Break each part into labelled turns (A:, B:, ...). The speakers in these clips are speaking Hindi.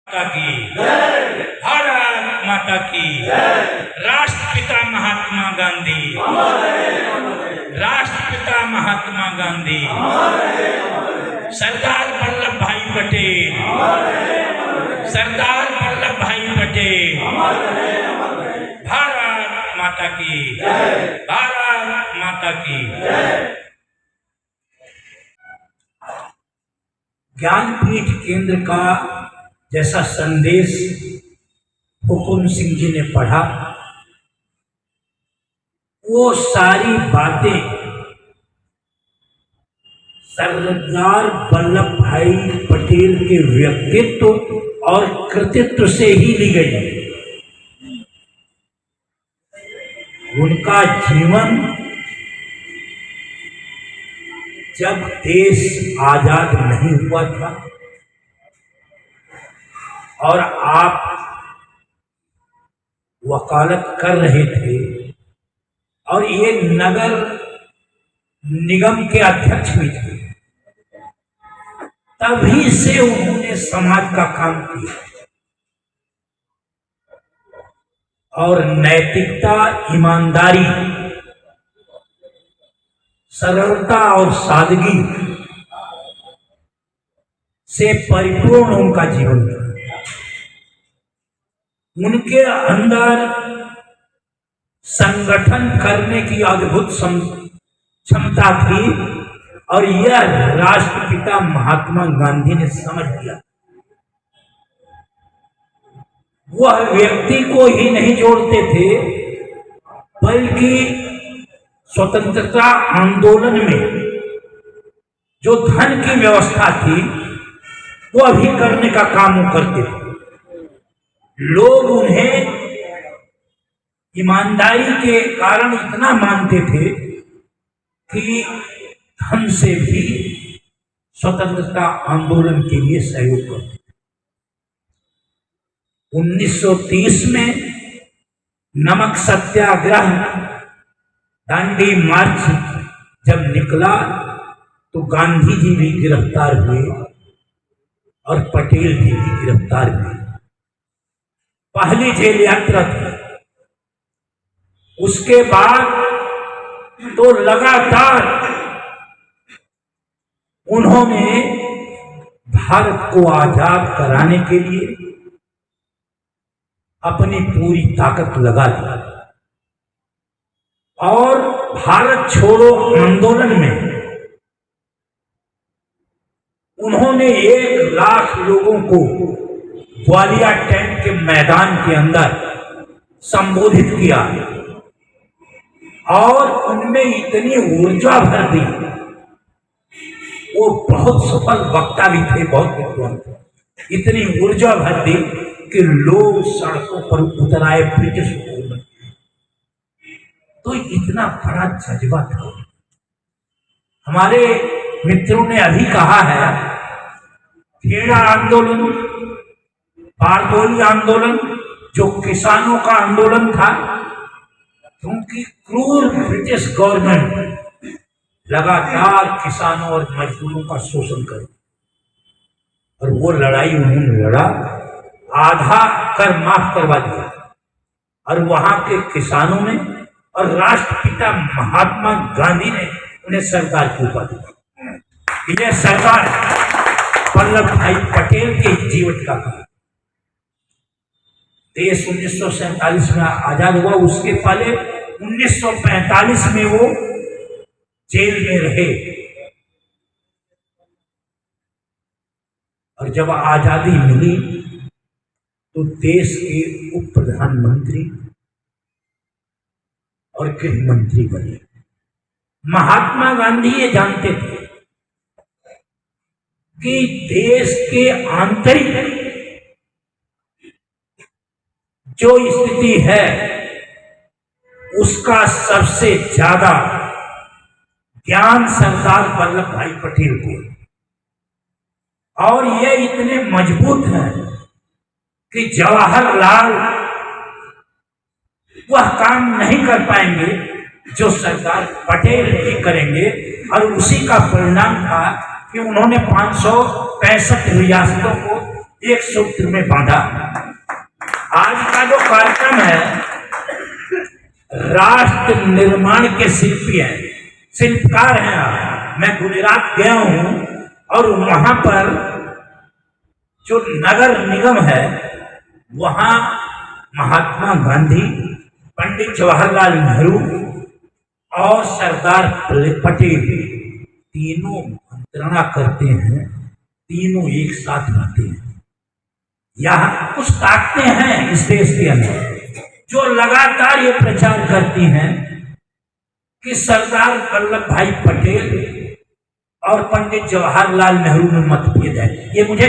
A: माता की भारत माता की राष्ट्रपिता महात्मा गांधी, राष्ट्रपिता महात्मा गांधी, सरदार वल्लभ भाई पटेल, सरदार वल्लभ भाई पटेल, भारत माता की, भारत माता की।
B: ज्ञानपीठ केंद्र का जैसा संदेश हुकुम सिंह जी ने पढ़ा, वो सारी बातें सरदार वल्लभ भाई पटेल के व्यक्तित्व और कृतित्व से ही ली गई। उनका जीवन जब देश आजाद नहीं हुआ था और आप वकालत कर रहे थे और ये नगर निगम के अध्यक्ष भी थे, तभी से उन्होंने समाज का काम किया और नैतिकता, ईमानदारी, सरलता और सादगी से परिपूर्ण उनका जीवन था। उनके अंदर संगठन करने की अद्भुत क्षमता थी और यह राष्ट्रपिता महात्मा गांधी ने समझ लिया। वह व्यक्ति को ही नहीं जोड़ते थे, बल्कि स्वतंत्रता आंदोलन में जो धन की व्यवस्था थी वह भी करने का काम वो करते थे। लोग उन्हें ईमानदारी के कारण इतना मानते थे कि धन से भी स्वतंत्रता आंदोलन के लिए सहयोग करते थे। 1930 में नमक सत्याग्रह, दांडी मार्च जब निकला तो गांधी जी भी गिरफ्तार हुए और पटेल जी भी गिरफ्तार हुए। पहली जेल यात्रा थी। उसके बाद तो लगातार उन्होंने भारत को आजाद कराने के लिए अपनी पूरी ताकत लगा दी और भारत छोड़ो आंदोलन में उन्होंने 1 लाख लोगों को ग्वालियर टैंक के मैदान के अंदर संबोधित किया और उनमें इतनी ऊर्जा भर दी। वो बहुत सफल वक्ता भी थे, बहुत विद्वान थे। इतनी ऊर्जा भर दी कि लोग सड़कों पर उतर आए ब्रिटिश हुकूमत। तो इतना बड़ा जज्बा था। हमारे मित्रों ने अभी कहा है, खेड़ा आंदोलन, बारदोली आंदोलन जो किसानों का आंदोलन था, क्योंकि क्रूर ब्रिटिश गवर्नमेंट लगातार किसानों और मजदूरों का शोषण करे और वो लड़ाई उन्होंने लड़ा, आधा कर माफ करवा दिया और वहां के किसानों ने और राष्ट्रपिता महात्मा गांधी ने उन्हें सरदार की उपाधि दी। यह सरदार वल्लभ भाई पटेल के जीवन का काम। देश 1947 में आजाद हुआ, उसके पहले 1945 में वो जेल में रहे और जब आजादी मिली तो देश के उप प्रधानमंत्री और गृह मंत्री बने। महात्मा गांधी ये जानते थे कि देश के आंतरिक जो स्थिति है उसका सबसे ज्यादा ज्ञान सरदार वल्लभ भाई पटेल को, और ये इतने मजबूत हैं कि जवाहरलाल वह काम नहीं कर पाएंगे जो सरदार पटेल ही करेंगे। और उसी का परिणाम था कि उन्होंने 565 रियासतों को एक सूत्र में बांधा। आज का जो कार्यक्रम है, राष्ट्र निर्माण के शिल्पी हैं, शिल्पकार हैं आप। मैं गुजरात गया हूं और वहां पर जो नगर निगम है, वहां महात्मा गांधी, पंडित जवाहरलाल नेहरू और सरदार पटेल तीनों मंत्रणा करते हैं, तीनों एक साथ रहते हैं। यहाँ कुछ ताकतें हैं इस देश के अंदर जो लगातार ये प्रचार करती हैं कि सरदार वल्लभ भाई पटेल और पंडित जवाहरलाल नेहरू में मतभेद है। ये मुझे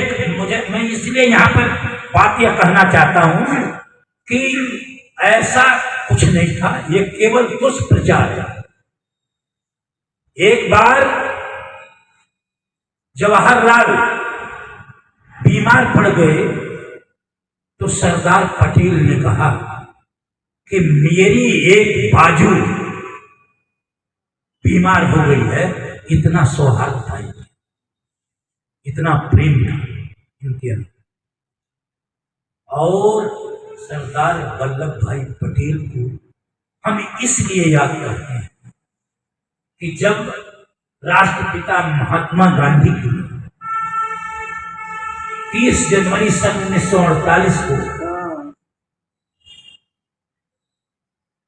B: मैं इसलिए यहाँ पर बात यह कहना चाहता हूं कि ऐसा कुछ नहीं था, ये केवल दुष्प्रचार है। एक बार जवाहरलाल बीमार पड़ गए तो सरदार पटेल ने कहा कि मेरी एक बाजू बीमार हो गई है। इतना सौहार्द था, इतना प्रेम था इनके अंदर। और सरदार वल्लभ भाई पटेल को हम इसलिए याद करते हैं कि जब राष्ट्रपिता महात्मा गांधी की 30 जनवरी सन 1948 को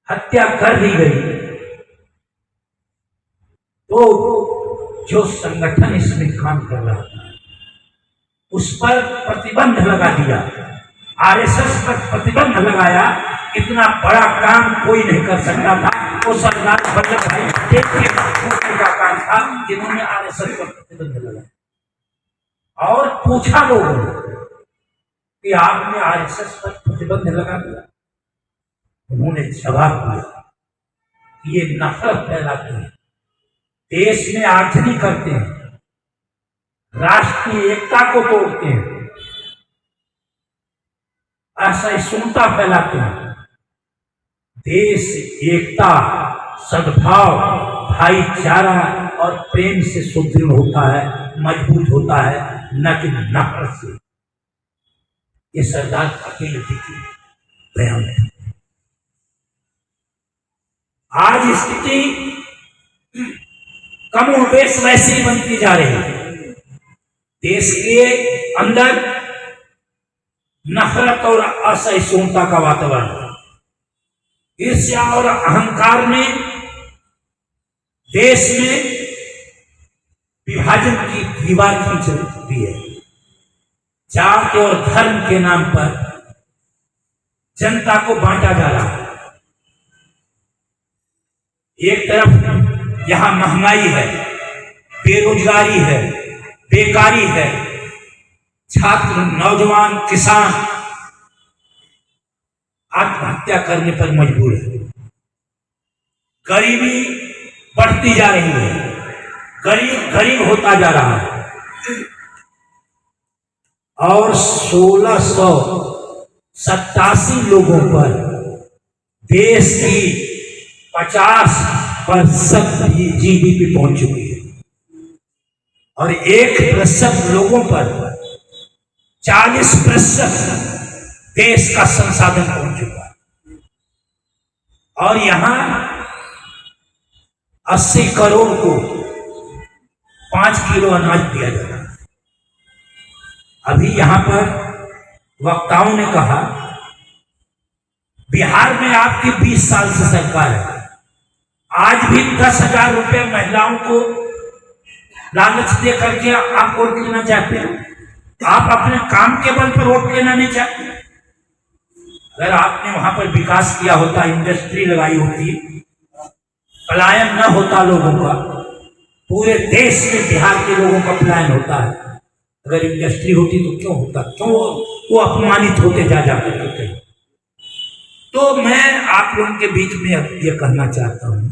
B: हत्या कर दी गई, तो जो संगठन इसमें काम कर रहा था उस पर प्रतिबंध लगा दिया, आरएसएस पर प्रतिबंध लगाया। इतना बड़ा काम कोई नहीं कर सकता था, वो सरदार वल्लभ भाई पटेल के का काम था जिन्होंने आरएसएस पर प्रतिबंध लगाया। और पूछा लोगों कि आपने आरएसएस पर प्रतिबंध लगा दिया? उन्होंने जवाब दिया कि ये नफरत फैलाते हैं, देश में आर्जनी करते हैं, राष्ट्रीय एकता को तोड़ते हैं, असहिष्णुता फैलाते हैं। देश एकता, सद्भाव, भाईचारा और प्रेम से सुदृढ़ होता है, मजबूत होता है, न कि नफरत से। ये सरदार पटेल जी की बयान है। आज स्थिति कमोबेश वैसी ही बनती जा रही है। देश के अंदर नफरत और असहिष्णुता का वातावरण, ईर्ष्या और अहंकार ने देश में विभाजन की दीवार खींच दी है। जाति और धर्म के नाम पर जनता को बांटा जा रहा है। एक तरफ यहां महंगाई है, बेरोजगारी है, बेकारी है, छात्र, नौजवान, किसान आत्महत्या करने पर मजबूर है। गरीबी बढ़ती जा रही है, गरीब गरीब होता जा रहा है। और 1687 लोगों पर देश की 50% जीडीपी पहुंच चुकी है और 1% लोगों पर 40% देश का संसाधन पहुंच चुका है। और यहां 80 करोड़ को 5 किलो अनाज दिया जा रहा है। अभी यहां पर वक्ताओं ने कहा बिहार में आपकी 20 साल से सरकार है, आज भी 10,000 रुपए महिलाओं को लालच दे करके आप वोट लेना चाहते हैं। आप अपने काम के बल पर वोट लेना नहीं चाहते। अगर आपने वहां पर विकास किया होता, इंडस्ट्री लगाई होती, पलायन न होता लोगों का, पूरे देश में बिहार के लोगों का पलायन होता है। अगर इंडस्ट्री होती तो क्यों होता? क्यों वो अपमानित होते जा करके? तो मैं आप लोगों के बीच में ये कहना चाहता हूं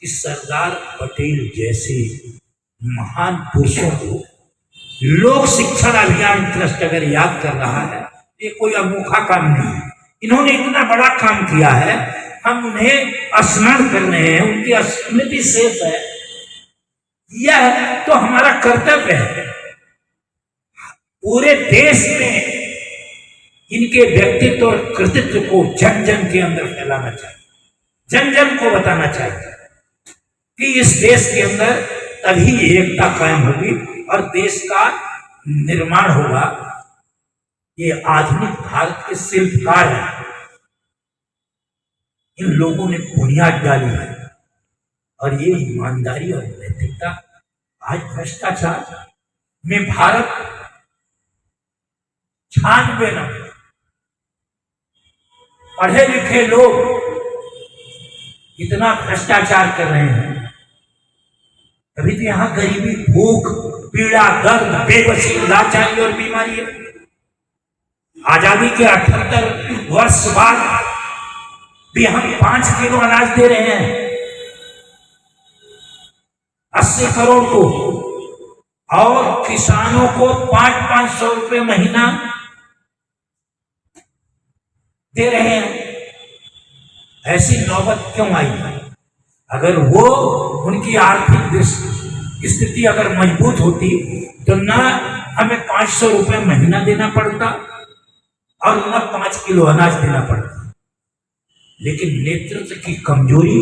B: कि सरदार पटेल जैसे महान पुरुषों को लोक शिक्षण अभियान ट्रस्ट अगर याद कर रहा है, ये कोई अनोखा काम नहीं है। इन्होंने इतना बड़ा काम किया है, हम उन्हें स्मरण कर रहे हैं, उनकी स्मृति शेष है। यह तो हमारा कर्तव्य है। पूरे देश में इनके व्यक्तित्व और कृतित्व को जन जन के अंदर फैलाना चाहिए, जन जन को बताना चाहिए कि इस देश के अंदर तभी एकता कायम होगी और देश का निर्माण होगा। ये आधुनिक भारत के शिल्पकार हैं, इन लोगों ने बुनियाद डाली है और ये ईमानदारी और नैतिकता आज भ्रष्टाचार में भारत 96 नंबर, पढ़े लिखे लोग इतना भ्रष्टाचार कर रहे हैं, तभी तो यहां गरीबी, भूख, पीड़ा, दर्द, बेबसी, लाचारी और बीमारी है। आजादी के 78 वर्ष बाद भी हम 5 किलो अनाज दे रहे हैं 80 करोड़ को, और किसानों को 500-500 रुपए महीना दे रहे हैं। ऐसी नौबत क्यों आई? अगर वो उनकी आर्थिक स्थिति अगर मजबूत होती तो ना हमें 500 रुपए महीना देना पड़ता और न 5 किलो अनाज देना पड़ता। लेकिन नेतृत्व की कमजोरी,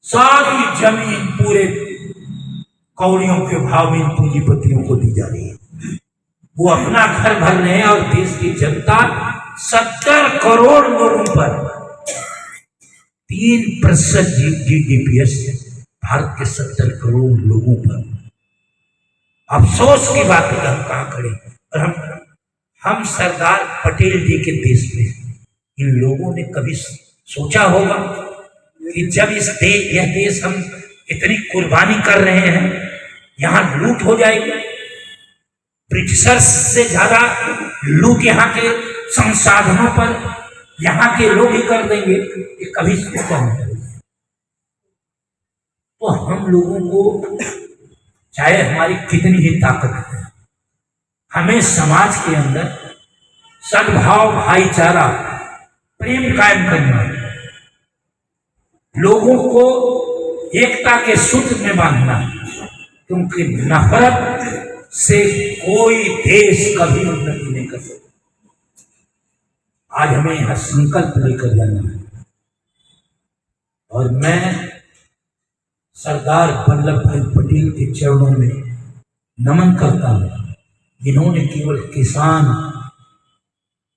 B: सारी जमीन पूरे कौड़ियों के भाव में पूंजीपतियों को दी जा रही है। वो अपना घर भर रहे हैं और देश की जनता 70 करोड़ लोगों पर 3% GDP भारत के 70 करोड़ लोगों पर। अफसोस की बात है कि हम कहाँ खड़े, और हम सरदार पटेल जी के देश में इन लोगों ने कभी सोचा होगा कि जब यह देश हम इतनी कुर्बानी कर रहे हैं, यहां लूट हो जाएगी, ब्रिटिशर्स से ज्यादा लूट यहाँ के संसाधनों पर यहाँ के लोग ही कर देंगे, ये कभी सोचा नहीं। तो हम लोगों को चाहे हमारी कितनी ही ताकत है, हमें समाज के अंदर सद्भाव, भाईचारा, प्रेम कायम करना है, लोगों को एकता के सूत्र में बांधना है, क्योंकि नफरत से कोई देश कभी उन्नति नहीं कर सकता। आज हमें यह संकल्प लेकर जाना है, और मैं सरदार वल्लभ भाई पटेल के चरणों में नमन करता हूं। जिन्होंने केवल किसान,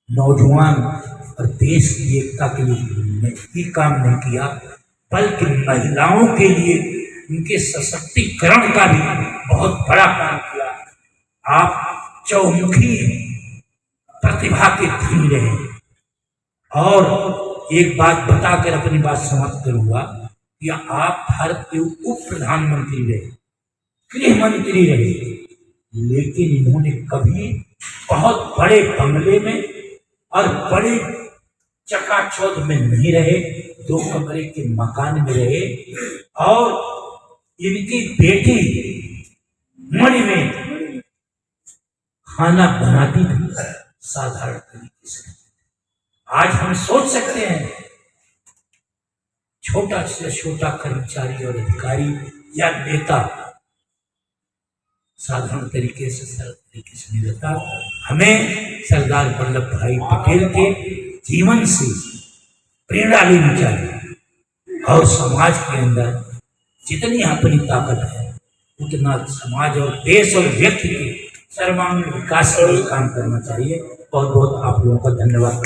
B: नौजवान और देश की एकता के लिए ही काम नहीं किया, बल्कि महिलाओं के लिए उनके सशक्तिकरण का भी बहुत बड़ा काम किया। आप चौमुखी प्रतिभा के धनी रहे। और एक बात बताकर अपनी बात समाप्त करूंगा कि आप भारत के उप प्रधानमंत्री रहे, गृह मंत्री रहे, लेकिन इन्होंने कभी बहुत बड़े बंगले में और बड़े चकाचौंध में नहीं रहे, 2 कमरे के मकान में रहे। और इनकी बेटी मणि में खाना बनाती थी साधारण तरीके से। आज हम सोच सकते हैं, छोटा से छोटा कर्मचारी और अधिकारी या नेता साधारण तरीके से, सरल तरीके से नहीं रहता। हमें सरदार वल्लभ भाई पटेल के जीवन से प्रेरणा लेनी चाहिए, और समाज के अंदर जितनी अपनी ताकत है उतना समाज और देश और व्यक्ति के सर्वांगीण विकास के लिए काम करना चाहिए। बहुत बहुत आप लोगों का धन्यवाद।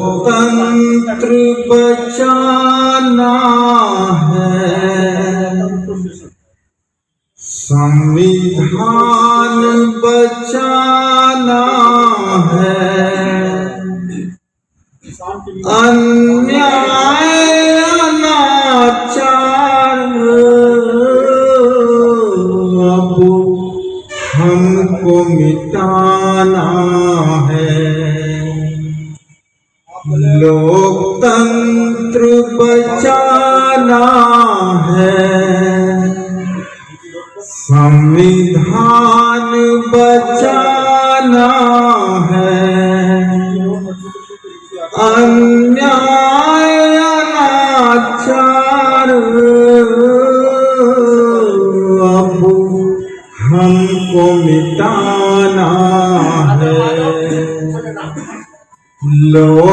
C: लोकतंत्र बचाना है, संविधान बचाना है, अन्याय अनाचार अब हमको मिटाना है। लोकतंत्र बचाना है, संविधान बचाना है, अन्याय अनाचार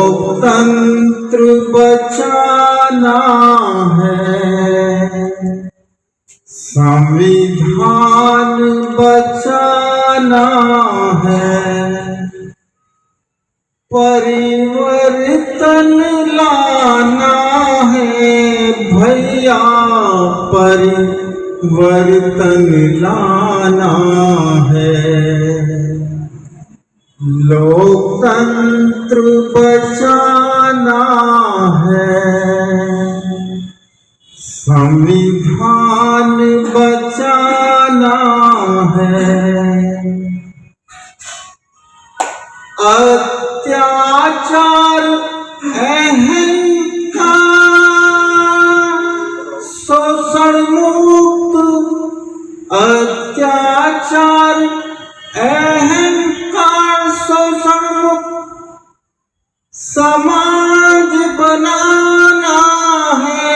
C: लोकतंत्र बचाना है, संविधान बचाना है, परिवर्तन लाना है भैया, परिवर्तन लाना है। लोकतंत्र बचाना है, संविधान बचाना है, अत्याचार अहंकार शोषण मुक्त, अत्याचार अहंकार शोषण मुक्त समाज बनाना है,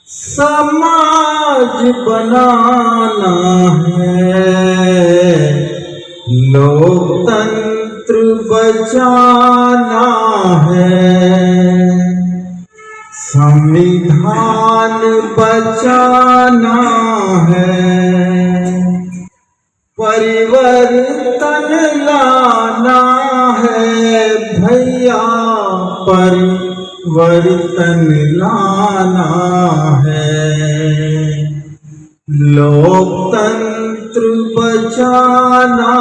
C: समाज बनाना है। लोकतंत्र बचाना है, संविधान बचाना है, परिवर्तन लाना है भैया, परिवर्तन लाना है। लोकतंत्र बचाना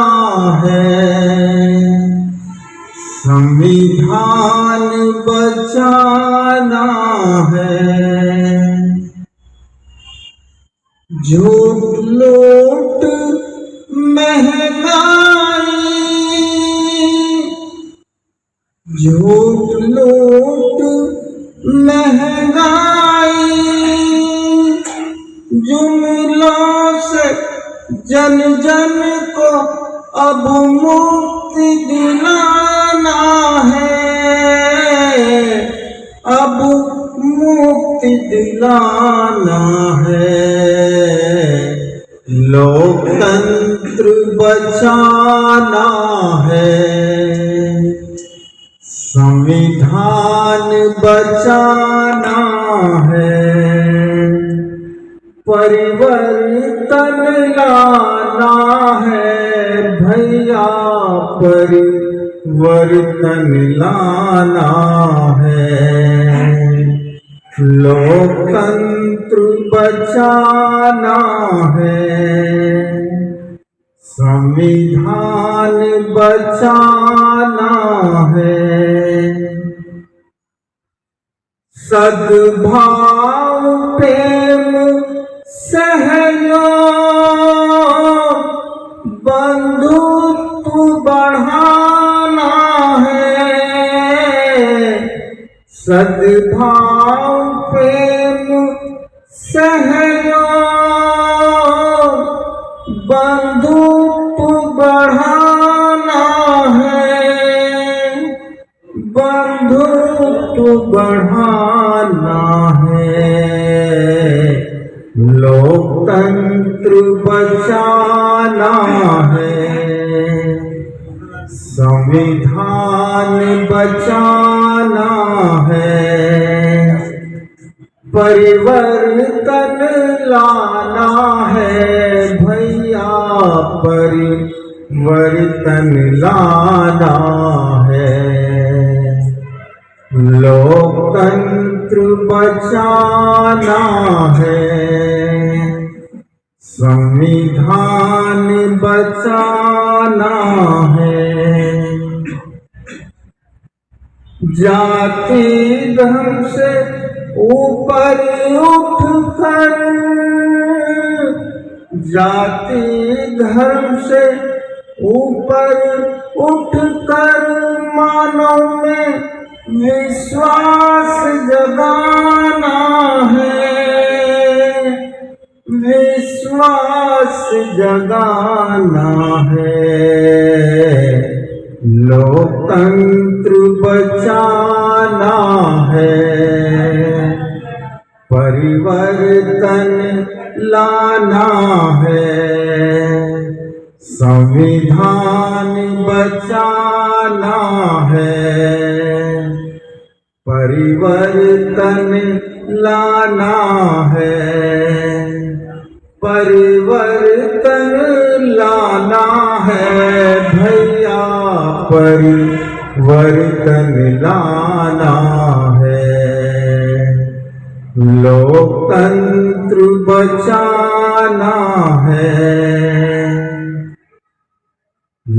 C: है, संविधान बचाना है, झूठ लूट महंगाई, झूठ लूट महंगाई, जुमलों से जन जन को अब मुक्ति दिलाना है, अब मुक्ति दिलाना है। लोकतंत्र बचाना है, संविधान बचाना है, परिवर्तन लाना है भैया, परिवर्तन लाना है। लोकतंत्र बचाना है, संविधान बचाना है, सद्भाव प्रेम सहयोग बंधुत्व बढ़ाना है, सद्भाव प्रेम सहयोग बंधुत्व बढ़ाना है, बंधुत्व बढ़ाना है। लोकतंत्र बचाना है, संविधान बचाना है, परिवर्तन लाना है भैया, परिवर्तन लाना है। लोकतंत्र बचाना है, संविधान बचाना है, जाति धर्म से ऊपर उठकर, जाति धर्म से ऊपर उठकर मानव में विश्वास जगाना है, विश्वास जगाना है। लोकतंत्र बचाना है, परिवर्तन लाना है, संविधान बचाना परिवर्तन लाना है, परिवर्तन लाना है भैया, परिवर्तन लाना है। लोकतंत्र बचाना है,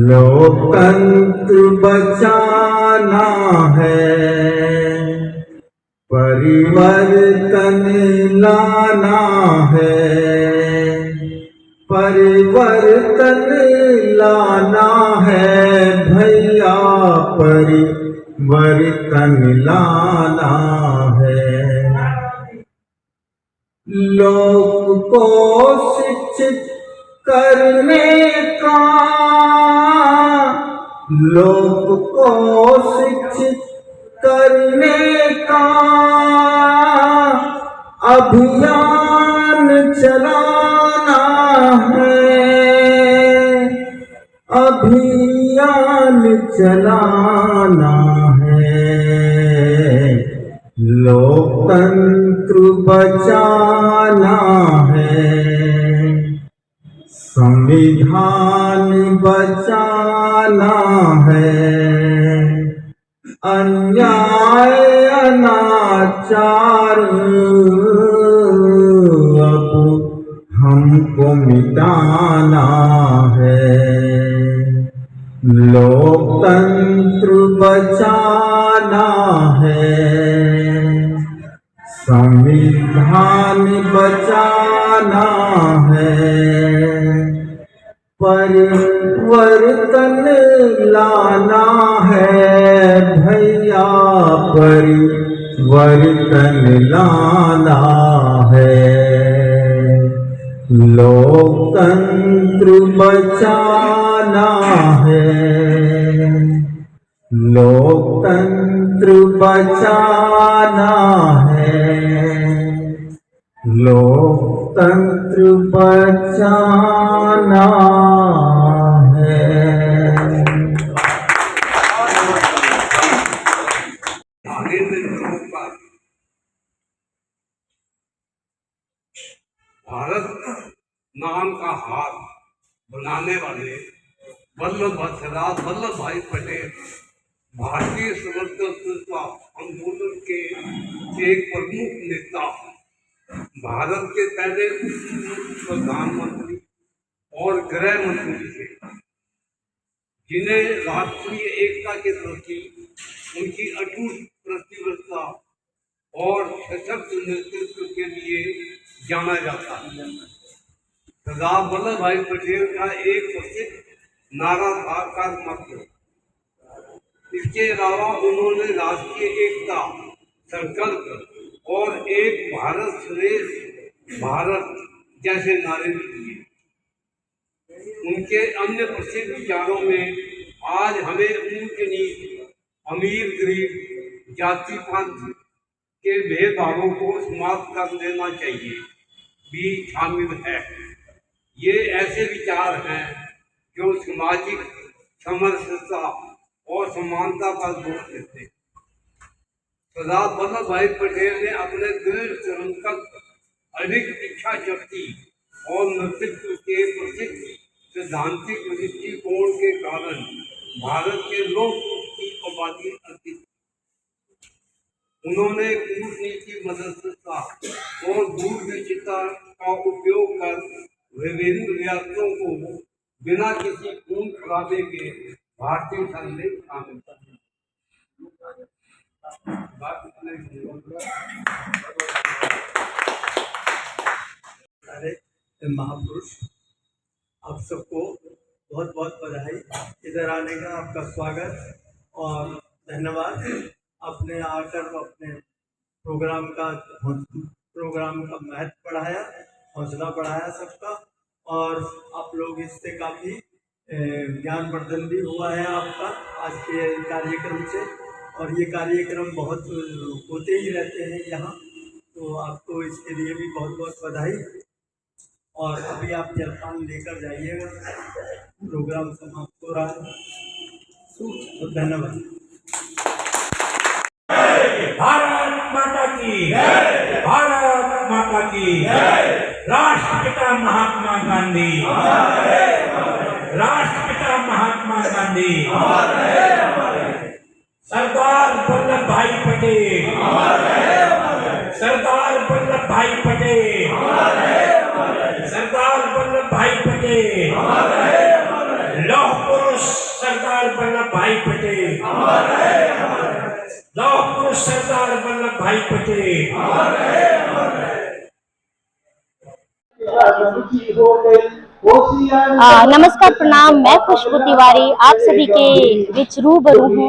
C: लोकतंत्र बचाना है, परिवर्तन लाना है, परिवर्तन लाना है भैया, परिवर्तन लाना है। लोक को शिक्षित करने का, लोक को शिक्षित करने का अभियान चलाना है, अभियान चलाना है। लोकतंत्र बचाना है, संविधान बचाना है, अन्याय अनाचार अब हमको मिटाना है। लोकतंत्र बचाना है, संविधान बचाना है, परिवर्तन लाना है भैया, परिवर्तन लाना है। लोकतंत्र बचाना है, लोकतंत्र बचाना है, लोकतंत्र बचाना है।
A: भारत नाम का हार बनाने वाले सरदार वल्लभ भाई पटेल भारतीय स्वतंत्रता आंदोलन के एक प्रमुख नेता, भारत के पहले प्रधानमंत्री और गृह मंत्री थे, जिन्हें राष्ट्रीय एकता के प्रति उनकी अटूट प्रतिबद्धता और सशक्त नेतृत्व के लिए जाना जाता है। सरदार वल्लभ भाई पटेल का एक प्रसिद्ध नारा था कर्म मत करो। इसके अलावा उन्होंने राष्ट्रीय एकता, संकल्प और एक भारत श्रेष्ठ भारत जैसे नारे भी दिए। उनके अन्य प्रसिद्ध विचारों में आज हमें ऊंच नीच, अमीर गरीब, जाति पंथ के भेदभावों को समाप्त कर देना चाहिए भी शामिल है। ये ऐसे विचार हैं जो सामाजिक समरसता और समानता पर जोर देते हैं। सरदार वल्लभ भाई पटेल ने अपने दृढ़ संकल्प, अधिक इच्छा शक्ति और नेतृत्व के प्रसिद्ध सैद्धांतिक दृष्टिकोण के कारण भारत के लोकतंत्र की आबादी अधिक। उन्होंने कूटनीति, मध्यस्थता और दूरदर्शिता का उपयोग कर विभिन्न रियासतों को बिना किसी खून खराबे के भारतीय संघ में शामिल कर दिया।
D: महापुरुष, आप सबको बहुत बहुत बधाई। इधर आने का आपका स्वागत और धन्यवाद। आपने आकर अपने प्रोग्राम का महत्व बढ़ाया, हौसला बढ़ाया सबका, और आप लोग इससे काफ़ी ज्ञानवर्धन भी हुआ है आपका आज के कार्यक्रम से। और ये कार्यक्रम बहुत होते ही रहते हैं यहाँ, तो आपको इसके लिए भी बहुत बहुत बधाई। और अभी आप जलपान लेकर जाइएगा, प्रोग्राम समाप्त हो रहा है। धन्यवाद।
B: भारत की, भारत माता की, राष्ट्रपिता महात्मा गांधी, राष्ट्रपिता महात्मा गांधी, सरदार वल्लभ भाई पटेल, सरदार वल्लभ भाई पटेल, सरदार वल्लभ भाई पटेल, लौह पुरुष सरदार वल्लभ भाई पटेल, लौह पुरुष सरदार वल्लभ भाई पटेल।
E: नमस्कार, प्रणाम। मैं खुशबू तिवारी आप सभी के बीच रूबरू हूँ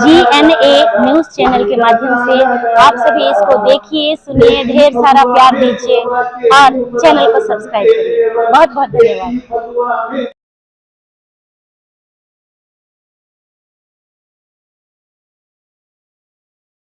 E: GNA न्यूज चैनल के माध्यम से। आप सभी इसको देखिए, सुनिए, ढेर सारा प्यार दीजिए और चैनल को सब्सक्राइब करिए। बहुत बहुत धन्यवाद।